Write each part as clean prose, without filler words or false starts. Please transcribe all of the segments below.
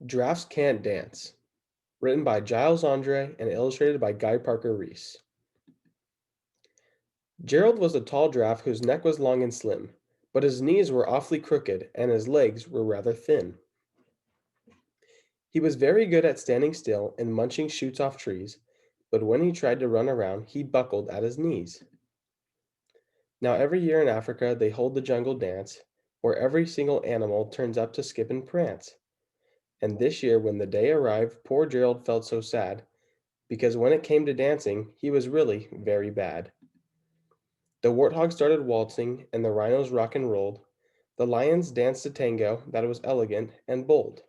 Giraffes Can't Dance, written by Giles Andre and illustrated by Guy Parker Reese. Gerald was a tall giraffe whose neck was long and slim, but his knees were awfully crooked and his legs were rather thin. He was very good at standing still and munching shoots off trees, but when he tried to run around, he buckled at his knees. Now, every year in Africa, they hold the jungle dance, where every single animal turns up to skip and prance. And this year, when the day arrived, poor Gerald felt so sad, because when it came to dancing, he was really very bad. The warthog started waltzing, and the rhinos rock and rolled. The lions danced a tango that was elegant and bold.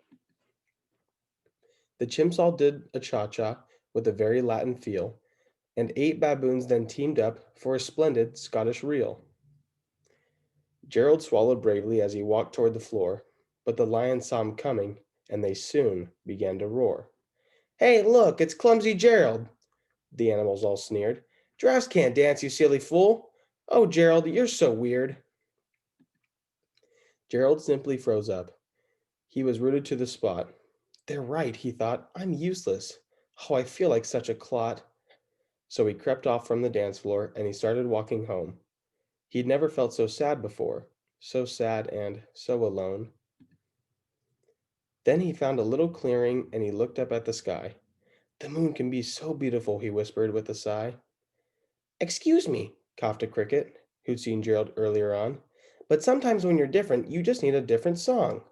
The chimps all did a cha-cha with a very Latin feel, and 8 baboons then teamed up for a splendid Scottish reel. Gerald swallowed bravely as he walked toward the floor, but the lions saw him coming, and they soon began to roar. "Hey, look, it's Clumsy Gerald!" the animals all sneered. "Giraffes can't dance, you silly fool! Oh, Gerald, you're so weird!" Gerald simply froze up. He was rooted to the spot. "They're right," he thought. "I'm useless. Oh, I feel like such a clot." So he crept off from the dance floor and he started walking home. He'd never felt so sad before, so sad and so alone. Then he found a little clearing and he looked up at the sky. "The moon can be so beautiful," he whispered with a sigh. "Excuse me," coughed a cricket, who'd seen Gerald earlier on, "but sometimes when you're different, you just need a different song.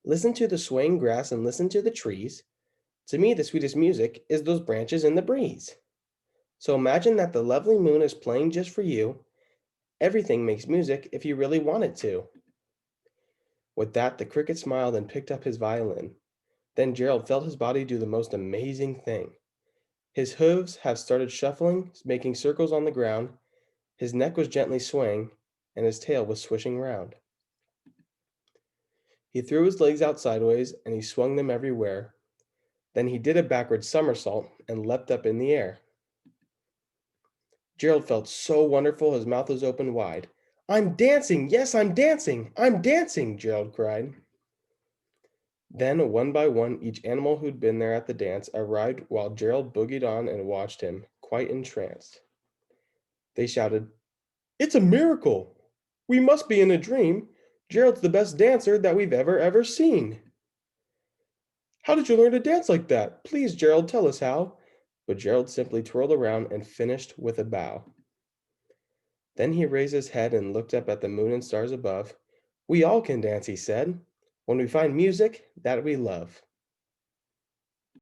Listen to the swaying grass and listen to the trees. To me, the sweetest music is those branches in the breeze. So imagine that the lovely moon is playing just for you. Everything makes music if you really want it to." With that, the cricket smiled and picked up his violin. Then Gerald felt his body do the most amazing thing. His hooves had started shuffling, making circles on the ground. His neck was gently swaying, and his tail was swishing round. He threw his legs out sideways, and he swung them everywhere. Then he did a backward somersault and leapt up in the air. Gerald felt so wonderful his mouth was open wide. "I'm dancing! Yes, I'm dancing! I'm dancing!" Gerald cried. Then, one by one, each animal who'd been there at the dance arrived while Gerald boogied on and watched him, quite entranced. They shouted, "It's a miracle! We must be in a dream! Gerald's the best dancer that we've ever seen!" "How did you learn to dance like that? Please, Gerald, tell us how." But Gerald simply twirled around and finished with a bow. Then he raised his head and looked up at the moon and stars above. "We all can dance," he said, "when we find music that we love."